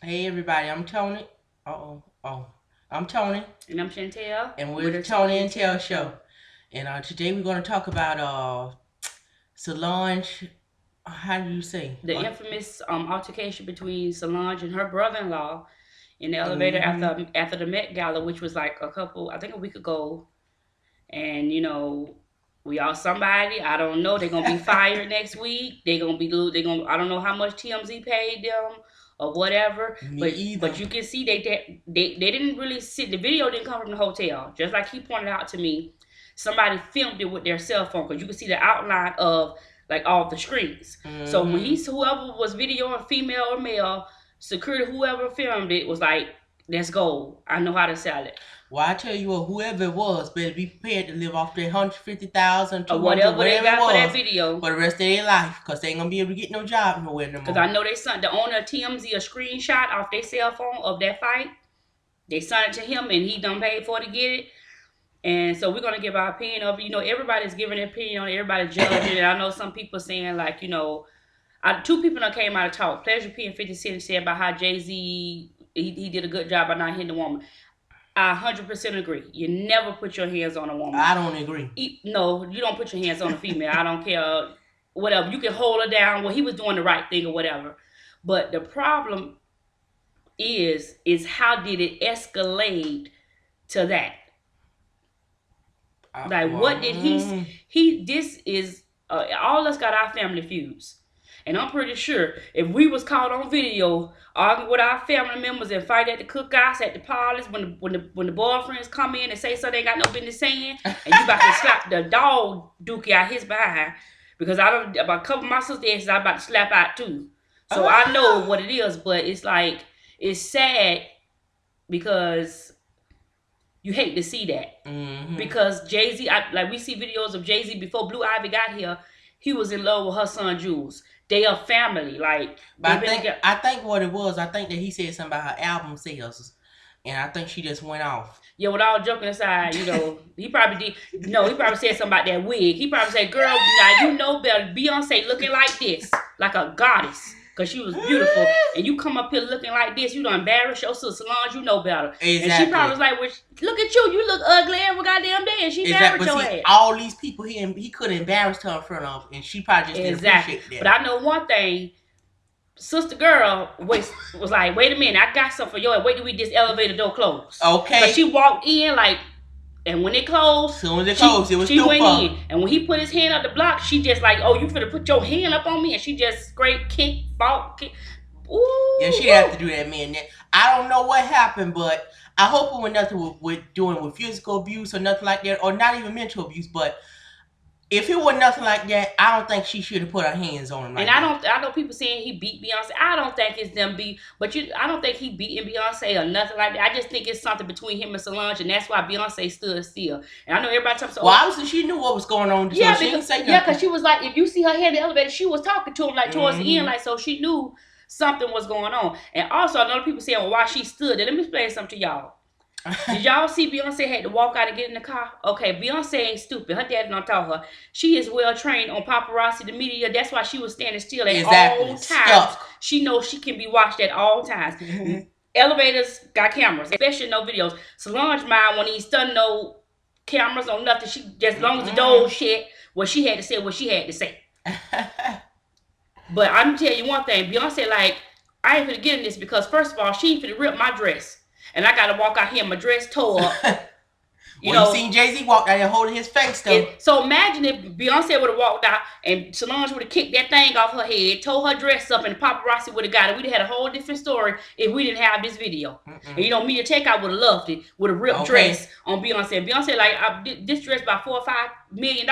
Hey everybody, I'm Tony. I'm Tony, And I'm Chantel. and we're We're the the Tony Tony and and Tell Tell Show. Show. And today we're going to talk about Solange. How do you say? The infamous altercation between Solange and her brother-in-law in the elevator Mm-hmm. after the Met Gala, which was like I think a week ago. And we all somebody. I don't know. They're gonna be fired next week. I don't know how much TMZ paid them or whatever. Me But either. you can see they didn't really sit. The video didn't come from the hotel. Just like he pointed out to me, somebody filmed it with their cell phone because you can see the outline of like all the screens. So when Mm-hmm. whoever was videoing, female or male, security, whoever filmed it was like, "Let's go. I know how to sell it." Well, I tell you what, whoever it was better be prepared to live off their 150,000, Or 200, whatever they whatever it got for that was, video. for the rest of their life, because they ain't gonna be able to get no job nowhere no Because more. I know they sent the owner of TMZ a screenshot off their cell phone of that fight. They sent it to him and he done paid for it to get it. And so we're gonna give our opinion of everybody's giving their opinion on it, everybody's judging it. I know some people saying like, two people that came out of talk. Pleasure P and 50 Cent said about how Jay-Z he did a good job by not hitting the woman. I 100% agree. You never put your hands on a woman. I don't agree. No, you don't put your hands on a female. I don't care. Whatever. You can hold her down. Well, he was doing the right thing or whatever. But the problem is how did it escalate to that? Like, what did he? This is all us got our family feuds. And I'm pretty sure if we was caught on video arguing with our family members and fight at the cookouts, at the parties, when the boyfriends come in and say something they ain't got no business saying, and you about to slap the dog dookie out his behind, because I don't about a couple of my sisters I about to slap out too. So I know what it is, but it's like it's sad because you hate to see that. Because Jay-Z, like we see videos of Jay-Z before Blue Ivy got here, he was in love with her son Jules. They are family. Like But they've been together. I think what it was, I think that he said something about her album sales, and I think she just went off. Yeah, with all joking aside, he probably did. No, he probably said something about that wig. He probably said, "Girl, now you know better. Beyonce looking like this, like a goddess, because she was beautiful, and you come up here looking like this, you don't embarrass your sister Solange. You know better." Exactly. And she probably was like, well, "Look at you. You look ugly every goddamn day," and she married Exactly. But your see, ass. all these people he could have embarrassed her in front of, and she probably just didn't appreciate that. But I know one thing. Sister girl was like, wait a minute, I got something for you. Wait till we this elevator door closed. Okay. Cause she walked in like, and when it closed, as soon as it closed, it was she went fun. in. And when he put his hand up the block, she just like, oh, you finna put your hand up on me, and she just scraped, kick, fought, kick. Ooh. Yeah, she didn't have to do that, man. I don't know what happened, but I hope it was nothing with doing with physical abuse or nothing like that, or not even mental abuse. But if it was nothing like that, I don't think she should have put her hands on him. Like I know people saying he beat Beyonce. I don't think it's them beat, but I don't think he beating Beyonce or nothing like that. I just think it's something between him and Solange, and that's why Beyonce stood still. And I know everybody talks. Well, obviously she knew what was going on. Yeah, so because she was like, if you see her head in the elevator, she was talking to him like towards the end, like so she knew something was going on. And also, I know people saying, well, why she stood there. Let me explain something to y'all. Did y'all see Beyonce had to walk out and get in the car? Okay, Beyonce ain't stupid. Her daddy don't tell her. She is well trained on paparazzi, the media. That's why she was standing still at all times. Stuck. She knows she can be watched at all times. Elevators got cameras, especially no videos. Solange mind when he stunned no cameras on nothing. She just as long as the door shit, what she had to say, what she had to say. But I'm gonna tell you one thing, Beyonce like, I ain't gonna get in this because first of all, she ain't finna rip my dress. And I gotta walk out here, my dress tore up. You seen Jay-Z walk out there holding his face though. So imagine if Beyonce would have walked out and Solange would have kicked that thing off her head, tore her dress up, and the paparazzi would have got it. We'd have had a whole different story if we didn't have this video. And Media Takeout would have loved it with a ripped dress on Beyonce. And Beyonce like, this dress by $4 or $5 million.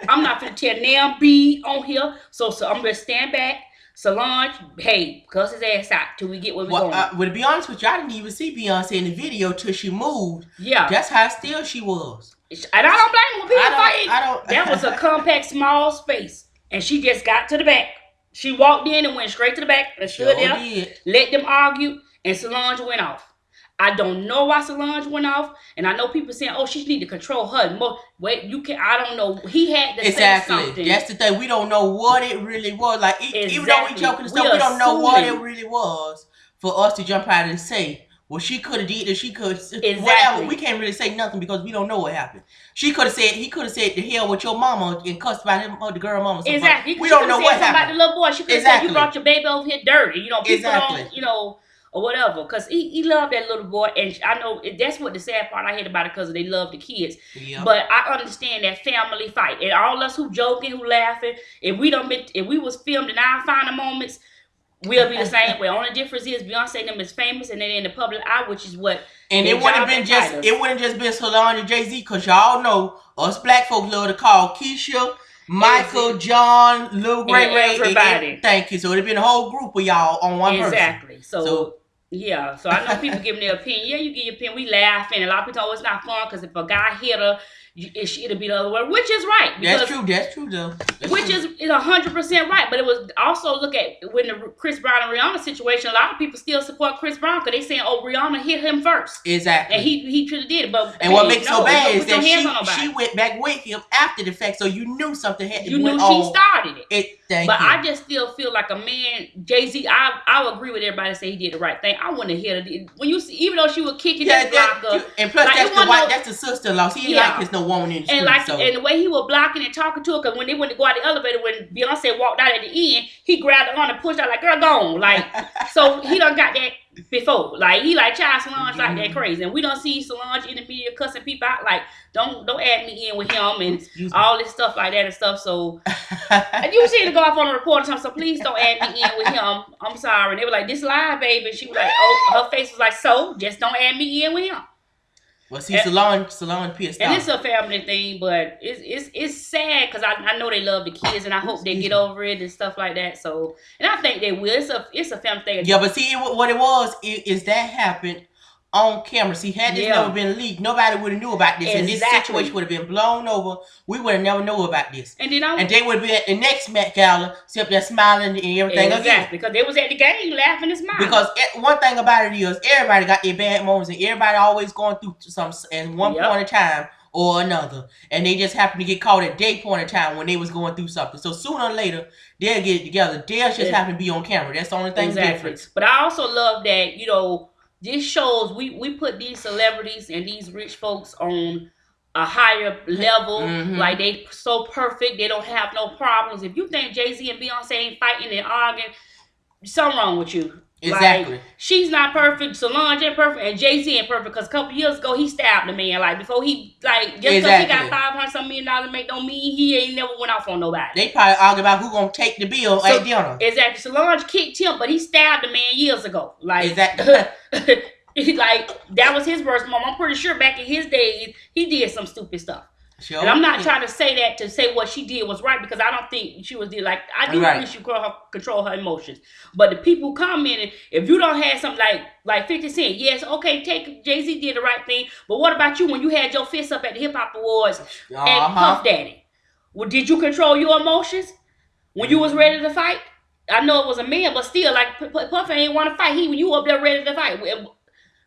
I'm not gonna tear damn bead on here, so I'm gonna stand back. Solange, hey, cuss his ass out till we get where we're going. Well, to be honest with you, I didn't even see Beyonce in the video till she moved. Yeah. That's how still she was. And I don't blame her when people fighting. That was a compact, small space. And she just got to the back. She walked in and went straight to the back and stood there, let them argue, and Solange went off. I don't know why Solange went off, and I know people saying, "Oh, she need to control her." Wait, you can. I don't know. He had to say something. That's the thing. We don't know what it really was. Like even though we joking and stuff, we don't know what it really was. for us to jump out and say, well, she could have did it, she could Exactly. whatever. We can't really say nothing because we don't know what happened. She could have said, he could have said, the hell with your mama and cussed about him or the girl mama. Exactly. We don't know what happened. About the little boy. She could have said, you brought your baby over here dirty. You know, people don't, you know, or whatever. Because he loved that little boy. And I know that's what the sad part I hate about it, because they love the kids. Yeah. But I understand that family fight. And all us who joking, who laughing, if we was filmed in our final moments, we'll be the same way. Only difference is Beyonce and them is famous and they're in the public eye, which is what. And it wouldn't just been Solange and Jay-Z, because y'all know us black folks love to call Keisha, Michael, John, Lil Ray Ray, everybody. Thank you. So it'd been a whole group of y'all on one person. Exactly. So yeah. So I know people giving their opinion. Yeah, you give your opinion. We laugh, and a lot of people, it's not fun because if a guy hit her, it'll be the other way, which is right. That's true though. Which is 100% right. But it was also, look at when the Chris Brown and Rihanna situation, a lot of people still support Chris Brown because they saying, oh, Rihanna hit him first. Exactly. And he should have did it. But what makes so bad is that she went back with him after the fact, so you knew something had to You knew she started it. But I just still feel like a man, Jay-Z, I would agree with everybody that say he did the right thing. I wouldn't have hit her. When you see, even though she was kicking that blocker. And plus, that's the sister-in-law. He didn't like his no woman in the street. And the way he was blocking and talking to her, because when they went to go out the elevator, when Beyonce walked out at the end, he grabbed her arm and pushed her like, girl, go on. Like, so he done got that before. Like, he like child Solange like that crazy. And we don't see Solange in the media cussing people out like, don't add me in with him and all this stuff like that and stuff. So, and you see to go off on a reporter time, so please don't add me in with him. I'm sorry. And they were like, this live, baby. And she was like, oh, her face was like, so, just don't add me in with him. Well, see, Solange pissed off. And it's a family thing, but it's sad because I know they love the kids, and I hope they get over it and stuff like that. So, and I think they will. It's a family thing. Yeah, but see, what it was is that happened on camera. See, had this never been leaked, nobody would have knew about this, and this situation would have been blown over. We would have never known about this. And they would be at the next Met Gala, except they're smiling and everything again. Because they was at the game laughing and smiling. Because one thing about it is, everybody got their bad moments, and everybody always going through some at one point in time or another, and they just happen to get caught at their point in time when they was going through something. So sooner or later, they'll get it together. They'll just happen to be on camera. That's the only thing different. But I also love that, you know, this shows we put these celebrities and these rich folks on a higher level. Like, they so perfect, they don't have no problems. If you think Jay-Z and Beyonce ain't fighting and arguing, something wrong with you. Exactly. Like, she's not perfect, Solange ain't perfect, and Jay-Z ain't perfect, because a couple years ago he stabbed a man. Like, before he, like, just because he got $500 million make don't mean he ain't never went off on nobody. They probably argue about who gonna take the bill at dinner. Exactly. Solange kicked him, but he stabbed a man years ago. Like, like, that was his worst moment. I'm pretty sure back in his days he did some stupid stuff. Sure. And I'm not trying to say that to say what she did was right, because I don't think she was like, I do think she control her emotions. But the people commenting, if you don't have something like 50 Cent, yes, okay, take Jay-Z did the right thing, but what about you when you had your fist up at the Hip Hop Awards and Puff Daddy? Well, did you control your emotions when you was ready to fight? I know it was a man, but still, like, Puff ain't want to fight. When you up there ready to fight.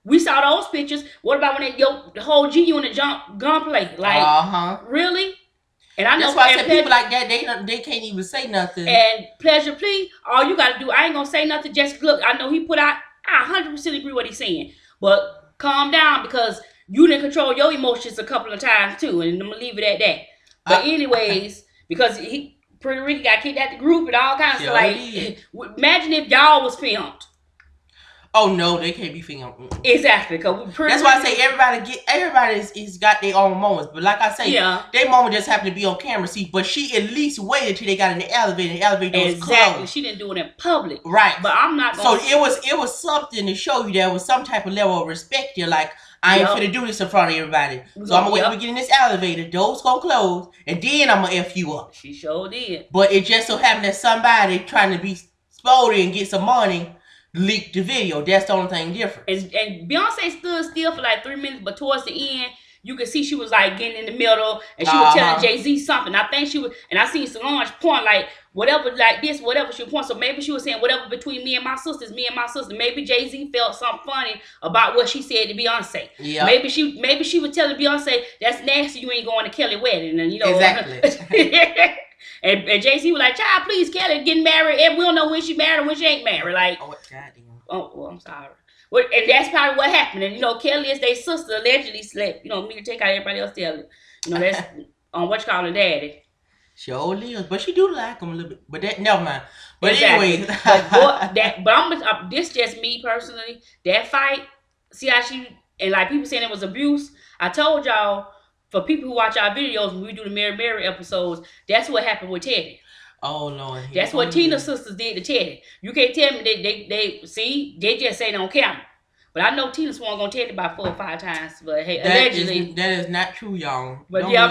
We saw those pictures. What about when the whole G Unit gunplay? Like, really? And I know that's why I said people like that, they can't even say nothing. And Pleasure Plea, all you gotta do, I ain't gonna say nothing. Just look, I know he put out. I 100% agree what he's saying, but calm down, because you didn't control your emotions a couple of times too, and I'm gonna leave it at that. But anyways, because Pretty Ricky got kicked out the group and all kinds of stuff. Like, imagine if y'all was filmed. Oh no, they can't be filmed. Exactly, that's why I say everybody's got their own moments. But like I say, their moment just happened to be on camera. See, but she at least waited till they got in the elevator. The elevator was closed. She didn't do it in public, right? But I'm not. So it was something to show you there was some type of level of respect. You're like, I ain't finna do this in front of everybody. So I'm gonna wait till we get in this elevator. Doors gonna close, and then I'm gonna F you up. She sure did. But it just so happened that somebody trying to be sporty and get some money leaked the video. That's the only thing different. And Beyonce stood still for like 3 minutes, but towards the end, you could see she was like getting in the middle, and she was telling Jay-Z something. I think she was, and I seen Solange point like whatever, like this, whatever she point. So maybe she was saying whatever between me and my sisters, Maybe Jay-Z felt something funny about what she said to Beyonce. Yeah. Maybe she was telling Beyonce, that's nasty. You ain't going to Kelly wedding, and you know exactly. And Jay-Z was like, child, please, Kelly getting married, and we don't know when she married and when she ain't married. Like, Oh, well, I'm sorry. Well, and that's probably what happened. And Kelly is their sister allegedly slept. Me to take out everybody else tell it. That's on what you call her daddy. Sure is, but she do like him a little bit. But that never mind. But exactly. anyway, but this just me personally. That fight, see how she and like people saying it was abuse. I told y'all for people who watch our videos when we do the Mary episodes, that's what happened with Teddy. Oh Lord, that's what Tina's sisters did to Teddy. You can't tell me they just say it on camera. But I know Tina swung on Teddy about 4 or 5 times. But hey, allegedly, that is not true, y'all. But don't yeah,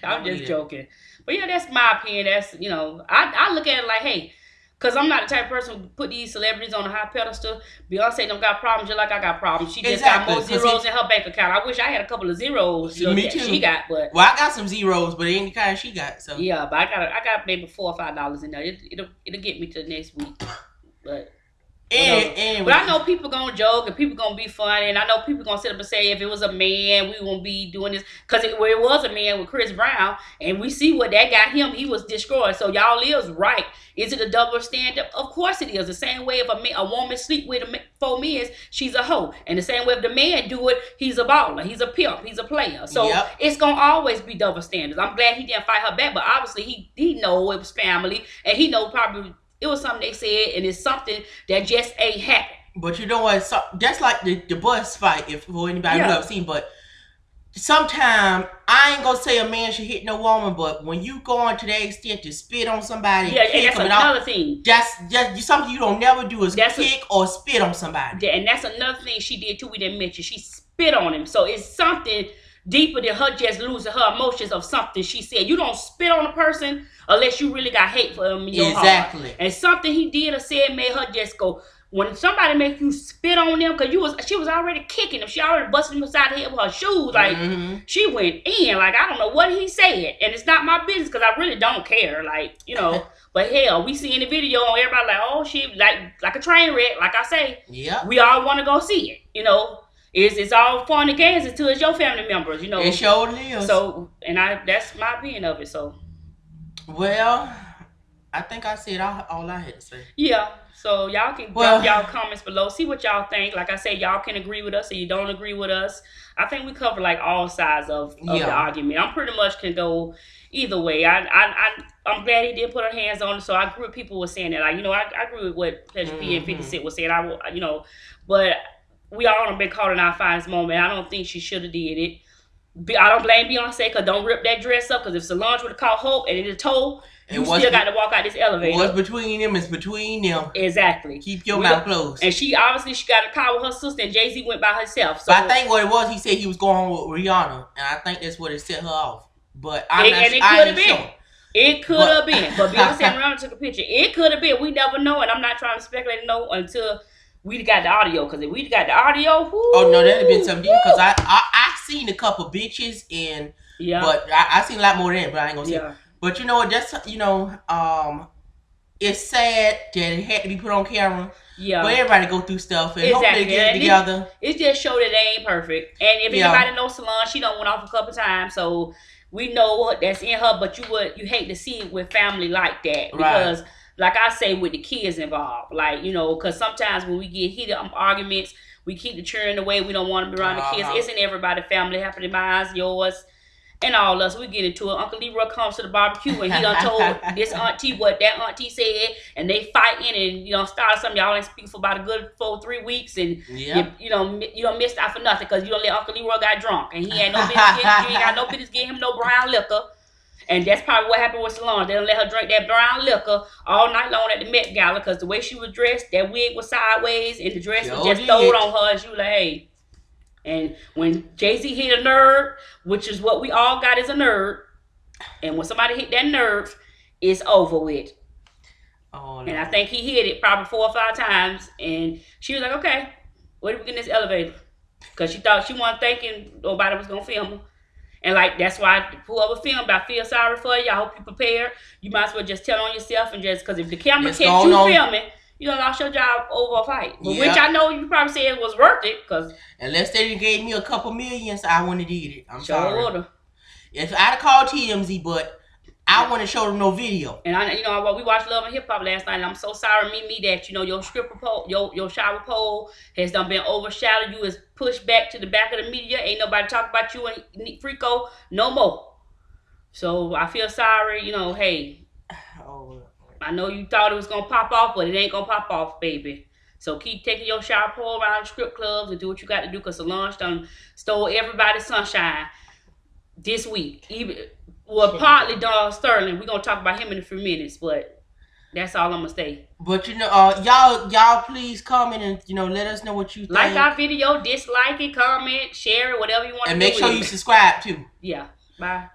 I'm just joking. But yeah, that's my opinion. That's I look at it like, hey, because I'm not the type of person who put these celebrities on a high pedestal. Beyonce don't got problems just like I got problems. She just got more zeros in her bank account. I wish I had a couple of zeros. Me too. She got, but I got some zeros, but it ain't the kind she got. So yeah, but I got maybe $4 or $5 in there. It'll get me to the next week, but. But I know people gonna joke and people gonna be funny, and I know people gonna sit up and say if it was a man we won't be doing this because it was a man with Chris Brown, and we see what that got him. He was destroyed. So y'all is right. Is it a double standard? Of course it is. The same way if a woman sleep with 4 men, she's a hoe, and the same way if the man do it, he's a baller, he's a pimp, he's a player. So it's gonna always be double standards. I'm glad he didn't fight her back, but obviously he know it was family, and he know probably. It was something they said, and it's something that just ain't happened. But you know what? So, that's like the bus fight, if for anybody who have seen. But sometimes I ain't gonna say a man should hit no woman, but when you go on to that extent to spit on somebody, and that's another thing. That's just something you don't never do is kick or spit on somebody. And that's another thing she did too. We didn't mention she spit on him, so it's something deeper than her just losing her emotions of something she said. You don't spit on a person unless you really got hate for them in your heart. And something he did or said made her just go. When somebody makes you spit on them, because she was already kicking him. She already busted him inside the head with her shoes. Like, she went in. Like, I don't know what he said. And it's not my business because I really don't care. Like, But hell, we see in the video on everybody like, oh, she, like a train wreck. Like I say, we all want to go see it, It's all fun and games until it's your family members, It sure is. So, and that's my opinion of it. So, well, I think I said all I had to say. Yeah. So y'all can drop y'all comments below. See what y'all think. Like I said, y'all can agree with us or you don't agree with us. I think we cover like all sides of the argument. I'm pretty much can go either way. I'm glad he did put her hands on it. So I agree with people were saying that. Like, I agree with what Pleasure P and 50 Cent was saying. But we all have been caught in our finest moment. I don't think she should have did it. I don't blame Beyonce because don't rip that dress up because if Solange would have caught Hope and it had told, you still got to walk out this elevator. What's between them is between them. Exactly. Keep your mouth closed. And she got a car with her sister and Jay-Z went by herself. So but I think what it was, he said he was going with Rihanna. And I think that's what it set her off. But it could have been. It could have been. But Beyonce and Rihanna took a picture. It could have been. We never know. And I'm not trying to speculate until we got the audio. Because if we got the audio, oh no, that'd have been something different. Because I seen a couple bitches and but I seen a lot more than that, but I ain't gonna say. But you know what? That's it's sad that it had to be put on camera. Yeah. But everybody go through stuff and hopefully they get it together. It just showed that they ain't perfect. And if anybody knows Solange, she done went off a couple times, so we know what that's in her. But you hate to see it with family like that because. Like I say, with the kids involved, because sometimes when we get heated arguments, we keep the children away. We don't want to be around the kids. It's in everybody's family, happening mine, yours, and all us. We get into it. Uncle Leroy comes to the barbecue and he done told this auntie what that auntie said, and they fighting and started something. Y'all ain't speak for about a good 3 weeks, and you don't missed out for nothing because you don't let Uncle Leroy got drunk and he ain't no business. You ain't got no business getting him no brown liquor. And that's probably what happened with Solange. They don't let her drink that brown liquor all night long at the Met Gala because the way she was dressed, that wig was sideways and the dress was just thrown on her and she was like, hey. And when Jay-Z hit a nerve, which is what we all got is a nerve, and when somebody hit that nerve, it's over with. Oh, no. And I think he hit it probably 4 or 5 times and she was like, okay, where do we get in this elevator? Because she thought she wasn't thinking nobody was going to film her. And that's why whoever filmed, I feel sorry for you. I hope you prepare. You might as well just tell on yourself and just because if the camera catch you filming, you done lost your job over a fight. But which I know you probably said was worth it because unless they gave me a couple millions, I wouldn't have did it. I'm sorry. Order. If I'd have called TMZ, but I want to show them no video. And we watched Love and Hip Hop last night, and I'm so sorry, me, that your stripper pole, your shower pole has done been overshadowed. You is pushed back to the back of the media. Ain't nobody talk about you and Frico no more. So I feel sorry. Hey, I know you thought it was gonna pop off, but it ain't gonna pop off, baby. So keep taking your shower pole around the strip clubs and do what you got to do, because Solange done stole everybody's sunshine this week. Partly Don Sterling. We're gonna talk about him in a few minutes, but that's all I'm gonna say. But y'all please comment and let us know what you think. Like our video, dislike it, comment, share it, whatever you want to do. And make sure you subscribe too. Yeah. Bye.